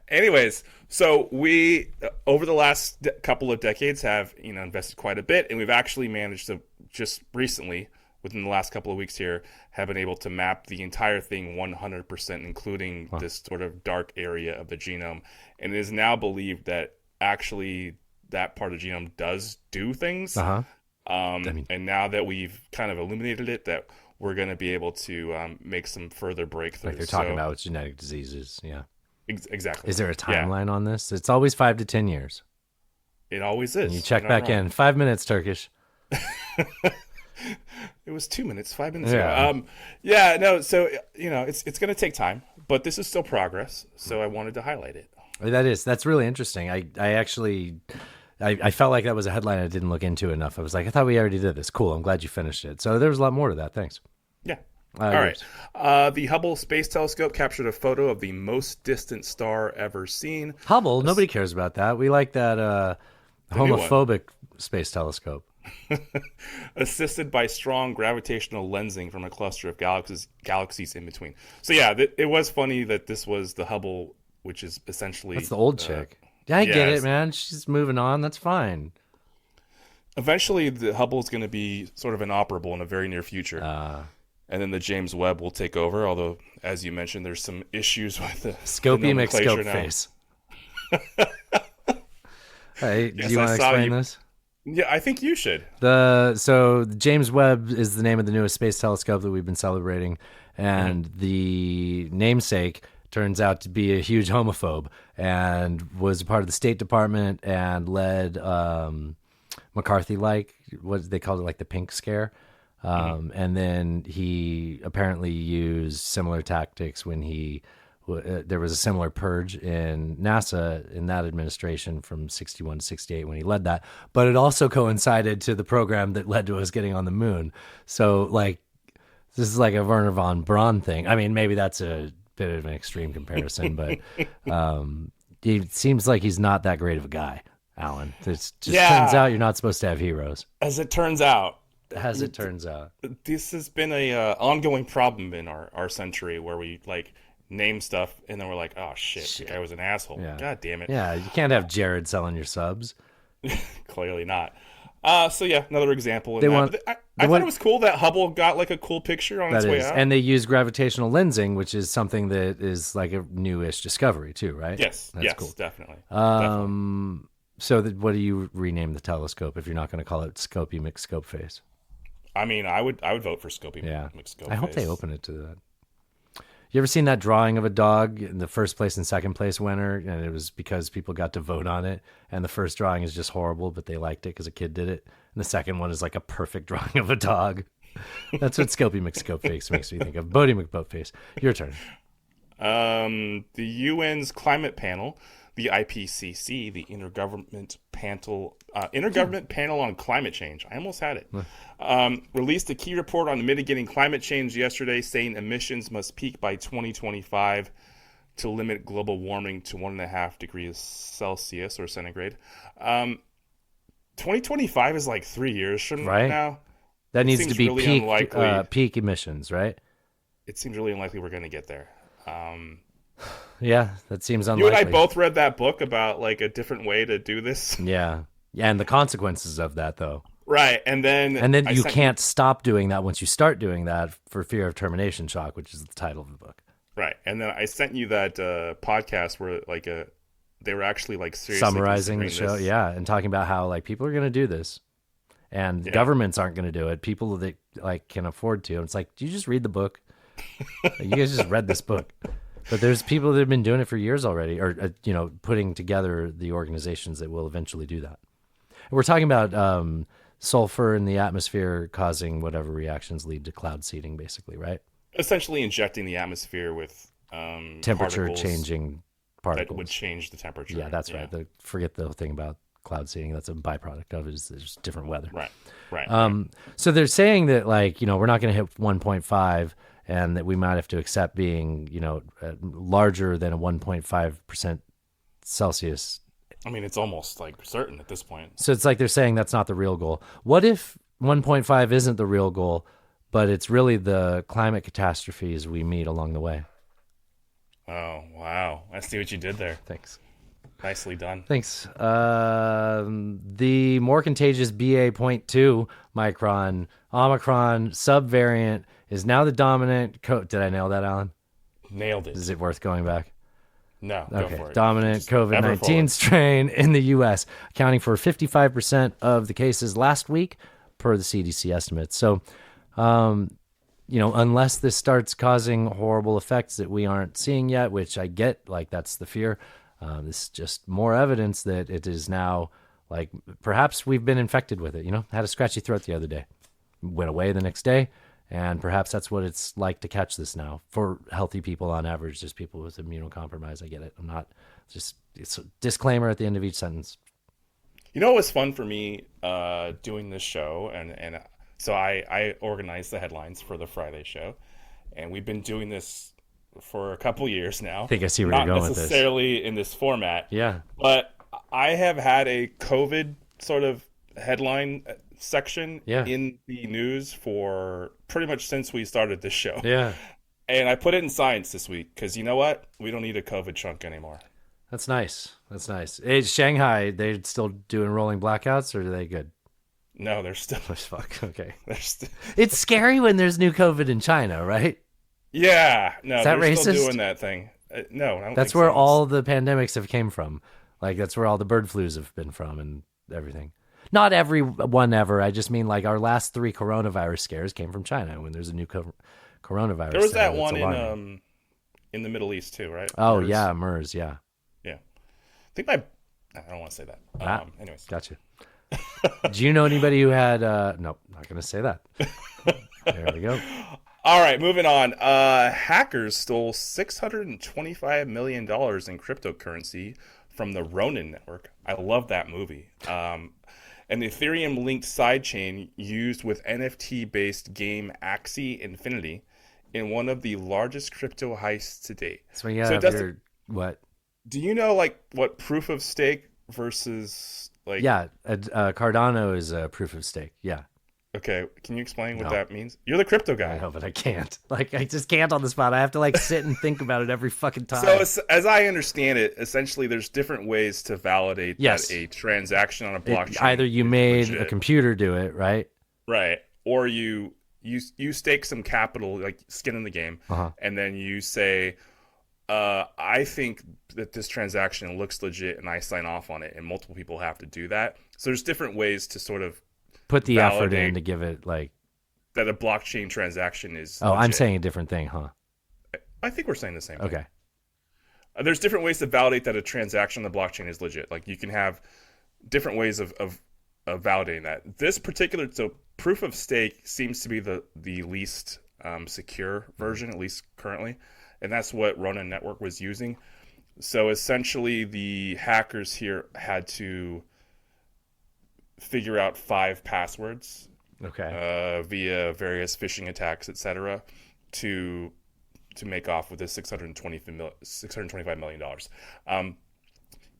Anyways, so we over the last couple of decades have invested quite a bit, and we've actually managed to just recently, within the last couple of weeks here, have been able to map the entire thing 100%, including this sort of dark area of the genome. And it is now believed that actually that part of the genome does do things. And now that we've kind of illuminated it, that we're going to be able to make some further breakthroughs. Like they're talking about with genetic diseases, yeah. Exactly. Is there a timeline on this? It's always 5 to 10 years. It always is. And you check back in. 5 minutes, Turkish. It was 2 minutes, 5 minutes ago. So it's going to take time, but this is still progress. So I wanted to highlight it. That's really interesting. I actually felt like that was a headline I didn't look into enough. I was like, I thought we already did this. Cool. I'm glad you finished it. So there was a lot more to that. Thanks. Yeah. All right. The Hubble Space Telescope captured a photo of the most distant star ever seen. Hubble? Nobody cares about that. We like that homophobic space telescope. Assisted by strong gravitational lensing from a cluster of galaxies in between. So yeah, it was funny that this was the Hubble, which is essentially... That's the old chick. Yeah, I get it, man. She's moving on. That's fine. Eventually, the Hubble is going to be sort of inoperable in a very near future. And then the James Webb will take over, although, as you mentioned, there's some issues with the Scopey McScopeface. Hey, do you want to explain this? Yeah, I think you should. So James Webb is the name of the newest space telescope that we've been celebrating, and the namesake turns out to be a huge homophobe and was a part of the State Department and led McCarthy, what they called it, like the Pink Scare. And then he apparently used similar tactics when there was a similar purge in NASA in that administration from 61 to 68 when he led that. But it also coincided to the program that led to us getting on the moon. So this is like a Werner von Braun thing. I mean, maybe that's a bit of an extreme comparison, but it seems like he's not that great of a guy, Alan. It just turns out you're not supposed to have heroes. As it turns out. This has been a ongoing problem in our century where we name stuff and then we're like, oh shit. The guy was an asshole. Yeah. God damn it. Yeah, you can't have Jared selling your subs. Clearly not. So yeah, another example. I thought it was cool that Hubble got a cool picture on its way out. And they use gravitational lensing, which is something that is like a newish discovery too, right? Yes. That's cool. Definitely. So what do you rename the telescope if you're not going to call it Scopey McScopeface? I mean, I would vote for Scopey McScopeface. I hope they open it to that. You ever seen that drawing of a dog in the first place and second place winner? And it was because people got to vote on it. And the first drawing is just horrible, but they liked it because a kid did it. And the second one is like a perfect drawing of a dog. That's what Scopey McScopeface makes me think of. Bodie McBoatface. Your turn. The UN's climate panel, the IPCC, the Intergovernment Panel on Climate Change. I almost had it. Released a key report on mitigating climate change yesterday, saying emissions must peak by 2025 to limit global warming to 1.5 degrees Celsius or centigrade. 2025 is like 3 years from now. That needs to be really peak emissions, right? It seems really unlikely we're going to get there. Yeah, that seems unlikely. You and I both read that book about like a different way to do this. Yeah, and the consequences of that, though. Right, and then you can't stop doing that once you start doing that for fear of termination shock, which is the title of the book. Right, and then I sent you that podcast where they were actually like seriously summarizing the show, and talking about how like people are going to do this, and governments aren't going to do it. People that like can afford to. And it's like, do you just read the book? You guys just read this book. But there's people that have been doing it for years already, or putting together the organizations that will eventually do that. And we're talking about sulfur in the atmosphere causing whatever reactions lead to cloud seeding, basically, right? Essentially injecting the atmosphere with temperature changing particles that would change the temperature. Yeah, that's right. Forget the thing about cloud seeding. That's a byproduct of it. Is there's different weather. Right. So they're saying that we're not going to hit 1.5. And that we might have to accept being, larger than a 1.5% Celsius. I mean, it's almost like certain at this point. So it's like they're saying that's not the real goal. What if 1.5 isn't the real goal, but it's really the climate catastrophes we meet along the way? Oh, wow. I see what you did there. Thanks. Nicely done. Thanks. The more contagious BA.2 micron Omicron subvariant is now the dominant. Did I nail that, Alan? Nailed it. Is it worth going back? No. Okay. Go for it. Dominant COVID-19 strain in the U.S., accounting for 55% of the cases last week, per the CDC estimates. So, unless this starts causing horrible effects that we aren't seeing yet, which I get, like that's the fear. This is just more evidence that it is now like perhaps we've been infected with it. Had a scratchy throat the other day, went away the next day, and perhaps that's what it's like to catch this now for healthy people on average. Just people with immunocompromise. I get it. I'm not it's a disclaimer at the end of each sentence. It was fun for me doing this show, and so I organized the headlines for the Friday show, and we've been doing this for a couple years now. I think I see where you're going with this. Not necessarily in this format. Yeah. But I have had a COVID sort of headline section in the news for pretty much since we started this show. Yeah. And I put it in science this week because you know what? We don't need a COVID chunk anymore. That's nice. Hey, Shanghai, they're still doing rolling blackouts, or are they good? No, they're still... Fuck, okay. It's scary when there's new COVID in China, right? Yeah, no, they're racist? Still doing that thing. No, I don't that's think where so. all the pandemics have came from. Like that's where all the bird flus have been from and everything. Not every one ever. I just mean like our last 3 coronavirus scares came from China when there's a new coronavirus. There was that one in the Middle East too, right? Oh MERS. yeah, MERS. Yeah. Yeah. I don't want to say that. Anyways, gotcha. Do you know anybody who had? Nope, not going to say that. There we go. All right, moving on. Hackers stole $625 million in cryptocurrency from the Ronin network. I love that movie. An Ethereum-linked sidechain used with NFT-based game Axie Infinity in one of the largest crypto heists to date. So what? Do you know like what proof of stake versus like? Yeah, Cardano is a proof of stake. Yeah. Okay, can you explain what that means? You're the crypto guy. I know, but I can't. Like, I just can't on the spot. I have to like sit and think about it every fucking time. So, as I understand it, essentially, there's different ways to validate that a transaction on a blockchain. Either you made a computer do it, right? Right, or you stake some capital, like skin in the game, and then you say, I think that this transaction looks legit and I sign off on it, and multiple people have to do that. So there's different ways to sort of put the effort in to give it like that a blockchain transaction is. Oh, legit. I'm saying a different thing, huh? I think we're saying the same thing. Okay. There's different ways to validate that a transaction on the blockchain is legit. Like you can have different ways of validating that. This particular, so proof of stake seems to be the least secure version, at least currently. And that's what Ronin Network was using. So essentially the hackers here had to figure out 5 passwords via various phishing attacks, etc., to make off with this $625 million.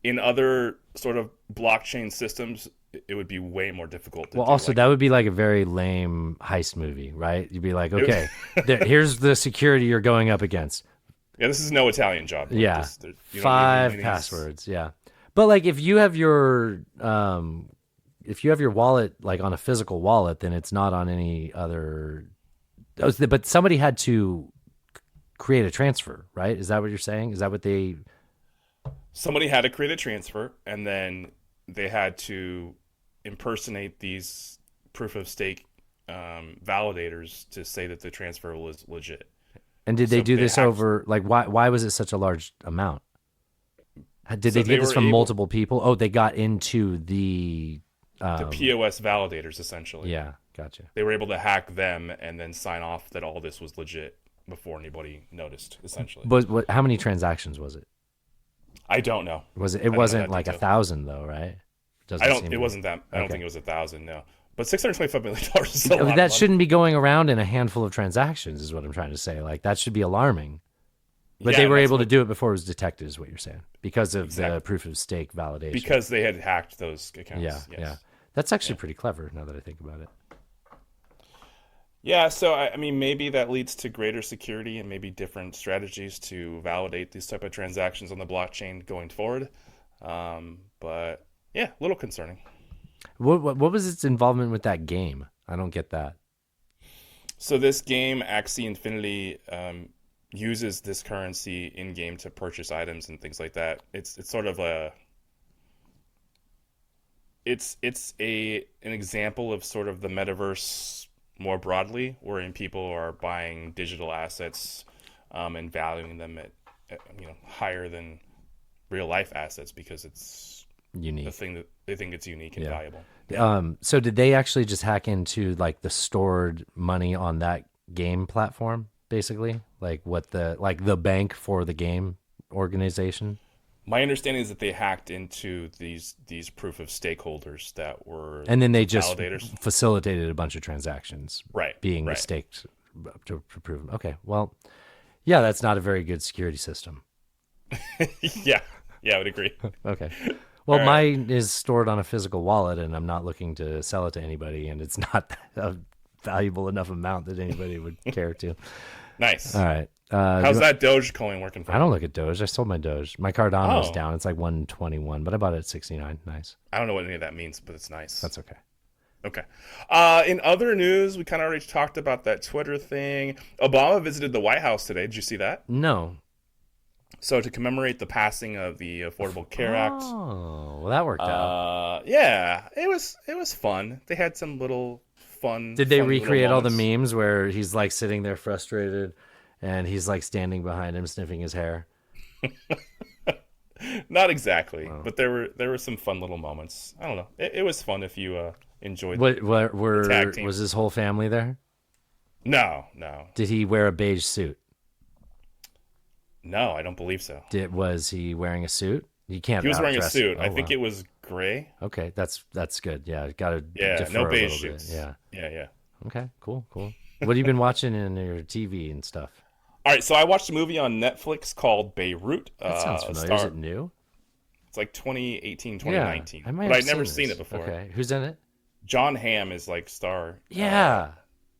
In other sort of blockchain systems, it would be way more difficult to do. Also, that would be like a very lame heist movie, right? You'd be like, okay, here's the security you're going up against. Yeah, this is no Italian job. Yeah, 5 passwords. Yeah, but like if you have your wallet like on a physical wallet, then it's not on any other. But somebody had to create a transfer, right? Is that what you're saying? Is that what they? Somebody had to create a transfer, and then they had to impersonate these proof of stake validators to say that the transfer was legit. And did they do this over, like, why was it such a large amount? Did they get this from multiple people? Oh, they got into the POS validators, essentially. Yeah, gotcha. They were able to hack them and then sign off that all this was legit before anybody noticed, essentially. But how many transactions was it? I don't know. It wasn't like 1,000 though, right? It wasn't that. I don't think it was 1,000. No, but $625 million is still a lot of that money. Shouldn't be going around in a handful of transactions, is what I'm trying to say. Like that should be alarming. But they were able to do it before it was detected, is what you're saying, because of the proof of stake validation. Because they had hacked those accounts. Yeah, yes. yeah. That's actually pretty clever now that I think about it. Yeah, so I mean, maybe that leads to greater security and maybe different strategies to validate these type of transactions on the blockchain going forward. But yeah, a little concerning. What was its involvement with that game? I don't get that. So this game, Axie Infinity, uses this currency in game to purchase items and things like that. It's sort of an example of sort of the metaverse more broadly, wherein people are buying digital assets and valuing them at higher than real life assets because it's unique. The thing that they think it's unique and valuable. So did they actually just hack into like the stored money on that game platform, basically? Like the bank for the game organization? My understanding is that they hacked into these proof of stakeholders that were and then they just validators. Facilitated a bunch of transactions, being staked to prove them. Okay, well, yeah, that's not a very good security system. yeah, I would agree. Okay, well, mine is stored on a physical wallet, and I'm not looking to sell it to anybody, and it's not a valuable enough amount that anybody would care to. Nice. All right. How's that Dogecoin working for you? I don't look at Doge. I sold my Doge. My Cardano's down. It's like 121, but I bought it at 69. Nice. I don't know what any of that means, but it's nice. That's okay. Okay. In other news, we kind of already talked about that Twitter thing. Obama visited the White House today. Did you see that? No. So to commemorate the passing of the Affordable Care Act. Oh, well, that worked out. Yeah, it was fun. They had some little fun. Did they recreate all the memes where he's like sitting there frustrated and he's like standing behind him sniffing his hair? Not exactly, but there were some fun little moments. I don't know. It was fun if you enjoyed. The tag team. Was his whole family there? No. Did he wear a beige suit? No, I don't believe so. Was he wearing a suit? He can't. He was wearing a suit. I think it was gray. Okay, that's good. Yeah, got to no beige suits. Yeah. Okay, cool. What have you been watching in your TV and stuff? All right, so I watched a movie on Netflix called Beirut. That sounds familiar. Is it new? It's like 2018, 2019. Yeah, but I'd never seen it before. Okay, who's in it? John Hamm is like star. Yeah.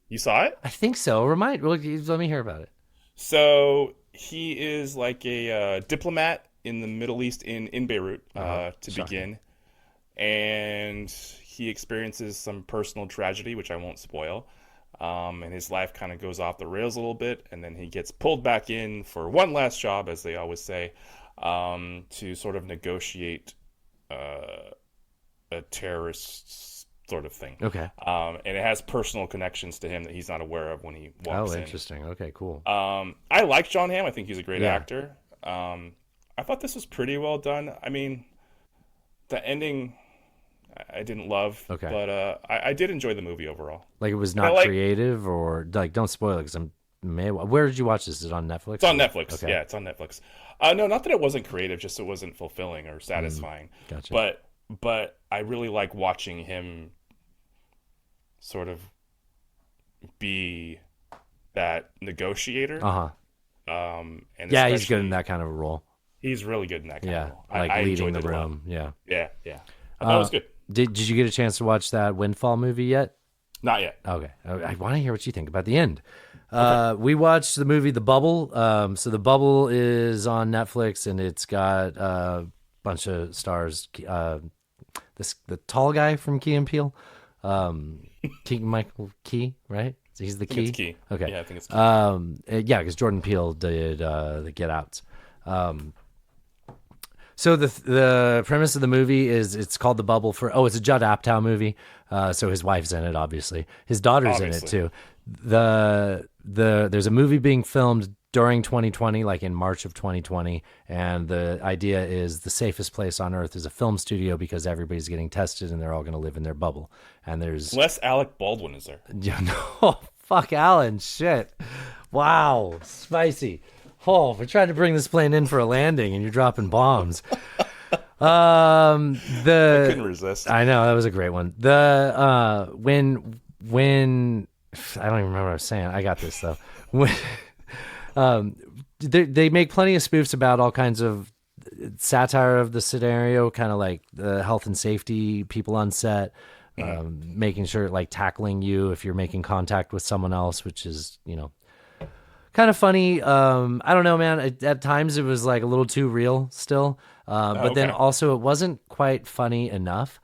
You saw it? I think so. Let me hear about it. So he is like a diplomat in the Middle East in Beirut to begin. And he experiences some personal tragedy, which I won't spoil. and his life kind of goes off the rails a little bit, and then he gets pulled back in for one last job, as they always say, to sort of negotiate a terrorist sort of thing. Okay. And it has personal connections to him that he's not aware of when he walks in. Oh, interesting. Okay, cool. I like John Hamm. I think he's a great actor. I thought this was pretty well done. I mean, the ending I didn't love, but I did enjoy the movie overall. Like it was not creative, or like don't spoil it because where did you watch this? Is it on Netflix? It's on Netflix. Okay. Yeah, it's on Netflix. No, not that it wasn't creative, just it wasn't fulfilling or satisfying. Gotcha. But I really like watching him sort of be that negotiator. And he's good in that kind of a role. He's really good in that kind of role. Like I leading the enjoyed it a lot. room. Yeah. I thought it was good. Did you get a chance to watch that Windfall movie yet? Not yet. Okay. I want to hear what you think about the end. We watched the movie The Bubble. So The Bubble is on Netflix, and it's got a bunch of stars. The tall guy from Key and Peele, Michael Key, right? He's the Key. It's Key. Okay. Yeah, I think it's Key. Because Jordan Peele did the Get Outs. So the premise of the movie is it's called The Bubble it's a Judd Apatow movie. So his wife's in it, obviously. His daughter's in it too. There's a movie being filmed during 2020, like in March of 2020, and the idea is the safest place on earth is a film studio because everybody's getting tested and they're all going to live in their bubble. And there's unless Alec Baldwin is there. Yeah, no, fuck Alan, shit, wow, spicy. Oh, we're trying to bring this plane in for a landing, and you're dropping bombs. I couldn't resist. I know, that was a great one. When I don't even remember what I was saying. I got this though. They make plenty of spoofs about all kinds of satire of the scenario, kind of like the health and safety people on set, making sure like tackling you if you're making contact with someone else, which is kind of funny. I don't know, man. At times it was like a little too real still. But then also it wasn't quite funny enough.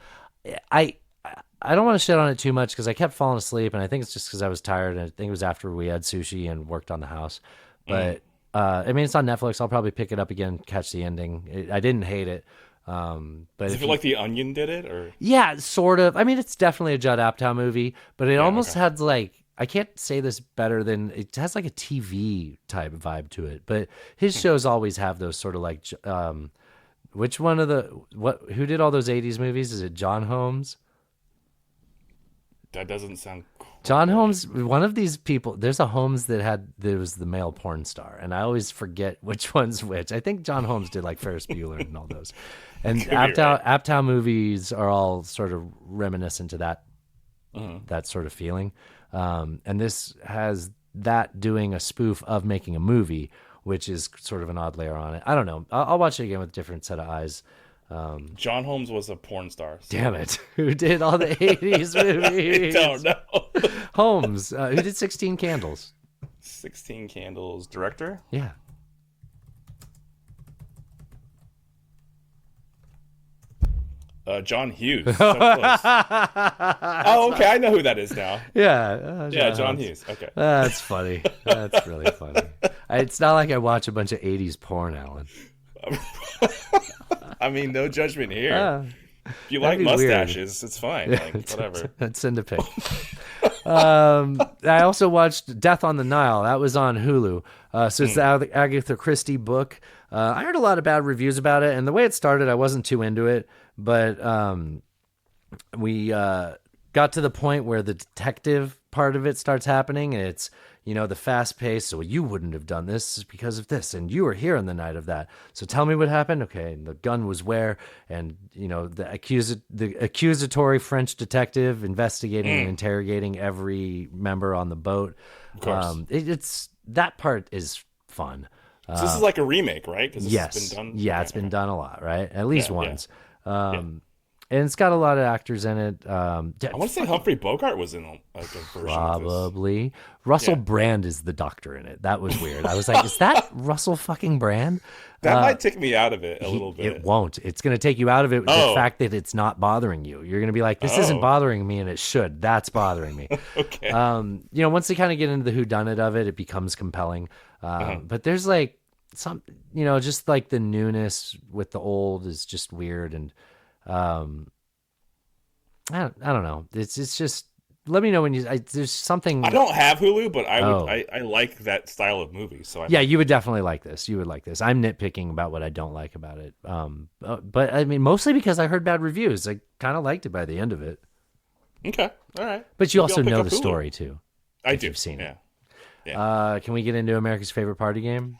I don't want to shit on it too much because I kept falling asleep, and I think it's just because I was tired, and I think it was after we had sushi and worked on the house. But I mean, it's on Netflix. I'll probably pick it up again, catch the ending. I didn't hate it. But does it feel like The Onion did it, or? Yeah, sort of. I mean, it's definitely a Judd Apatow movie, but it almost had like, I can't say this better than, it has like a TV type vibe to it. But his shows always have those sort of like, which one of who did all those 80s movies? Is it John Holmes? That doesn't sound cool. John Holmes, one of these people, there's a Holmes there was the male porn star, and I always forget which one's which. I think John Holmes did like Ferris Bueller and all those. And Apatow movies are all sort of reminiscent to that sort of feeling. And this has that doing a spoof of making a movie, which is sort of an odd layer on it. I don't know. I'll watch it again with a different set of eyes. John Holmes was a porn star. So. Damn it. Who did all the 80s movies? I don't know. Holmes. Who did 16 Candles? 16 Candles. Director? Yeah. John Hughes. So close. Oh, okay. I know who that is now. Yeah. John Hughes. Okay. That's funny. That's really funny. It's not like I watch a bunch of 80s porn, Alan. I mean, no judgment here. If you like mustaches, weird. It's fine. Like, whatever. Send a pic. I also watched Death on the Nile. That was on Hulu. So it's the Agatha Christie book. I heard a lot of bad reviews about it, and the way it started, I wasn't too into it. But we got to the point where the detective part of it starts happening, and it's, the fast pace. So you wouldn't have done this because of this, and you were here on the night of that. So tell me what happened. Okay, and the gun was where, and the accusatory French detective investigating and interrogating every member on the boat. Of course, it's that part is fun. So this is like a remake, right? Yes. It's been done. Yeah, it's been done a lot, right? At least once. And And it's got a lot of actors in it. I want to say Humphrey Bogart was in a version probably. of this. Russell Brand is the doctor in it. That was weird. I was like, is that Russell fucking Brand? That might take me out of it a little bit. It won't. It's going to take you out of it with the fact that it's not bothering you. You're going to be like, this isn't bothering me, and it should. That's bothering me. Okay. Once they kind of get into the whodunit of it, it becomes compelling. But there's like some, just like the newness with the old is just weird. And I don't know. It's just, let me know when there's something. I don't have Hulu, but I like that style of movie. So you would definitely like this. You would like this. I'm nitpicking about what I don't like about it. But I mean, mostly because I heard bad reviews. I kind of liked it by the end of it. Okay. All right. But you also know the story too. I do. You've seen it. Yeah. Can we get into America's favorite party game?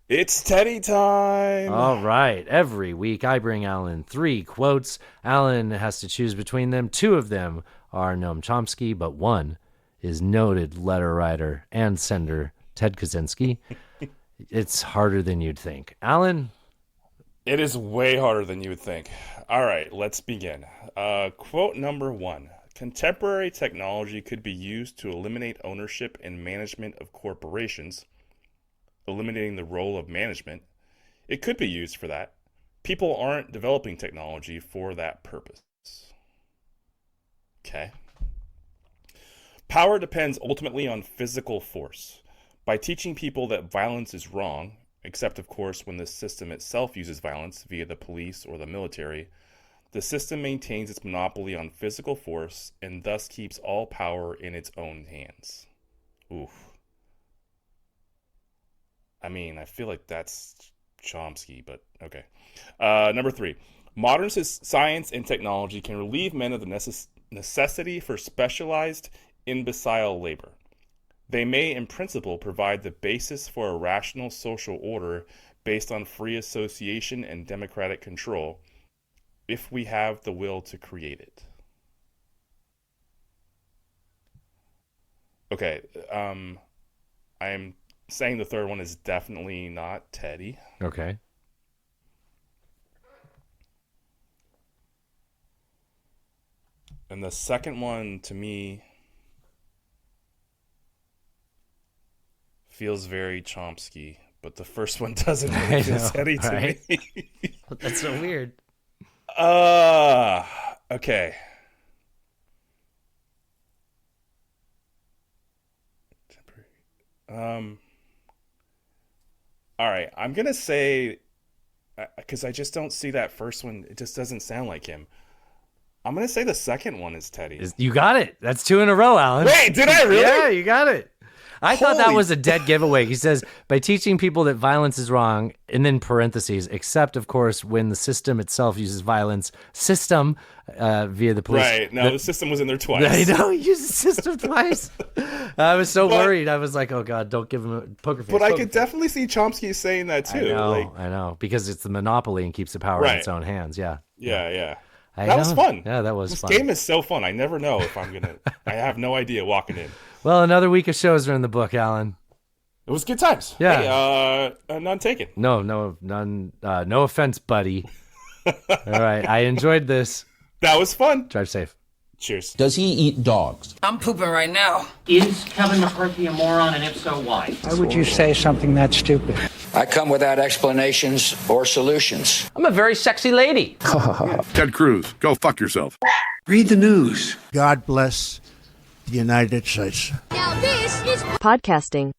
It's Teddy time. All right. Every week I bring Alan 3 quotes. Alan has to choose between them. 2 of them are Noam Chomsky, but 1 is noted letter writer and sender Ted Kaczynski. It's harder than you'd think. Alan? It is way harder than you would think. All right, let's begin. Quote number 1. Contemporary technology could be used to eliminate ownership and management of corporations, eliminating the role of management. It could be used for that. People aren't developing technology for that purpose. Okay. Power depends ultimately on physical force. By teaching people that violence is wrong, except of course when the system itself uses violence via the police or the military, the system maintains its monopoly on physical force and thus keeps all power in its own hands. Oof. I mean, I feel like that's Chomsky, but okay. Number 3. Modern science and technology can relieve men of the necessity for specialized, imbecile labor. They may, in principle, provide the basis for a rational social order based on free association and democratic control, if we have the will to create it. Okay, I'm saying the third one is definitely not Teddy. Okay. And the second one, to me, feels very Chomsky, but the first one doesn't really feel Teddy to me. That's so weird. Okay. All right, I'm going to say, because I just don't see that first one, it just doesn't sound like him. I'm going to say the second one is Teddy. You got it. That's 2 in a row, Alan. Wait, did I really? Yeah, you got it. I thought that was a dead giveaway. He says, by teaching people that violence is wrong, and then parentheses, except, of course, when the system itself uses violence, via the police. Right. No, the system was in there twice. I know, he used the system twice. I was so worried. I was like, oh, God, don't give him a poker face. But I could definitely see Chomsky saying that, too. I know, because it's the monopoly and keeps the power in its own hands. Yeah. Yeah. That was fun. Yeah, that was fun. This game is so fun. I never know if I'm going to... I have no idea walking in. Well, another week of shows are in the book, Alan. It was good times. Yeah. Hey, none taken. No, none. No offense, buddy. All right. I enjoyed this. That was fun. Drive safe. Cheers. Does he eat dogs? I'm pooping right now. Is Kevin McCarthy a moron, and if so, why? Why would you say something that stupid? I come without explanations or solutions. I'm a very sexy lady. Ted Cruz, go fuck yourself. Read the news. God bless the United States. Now this is podcasting.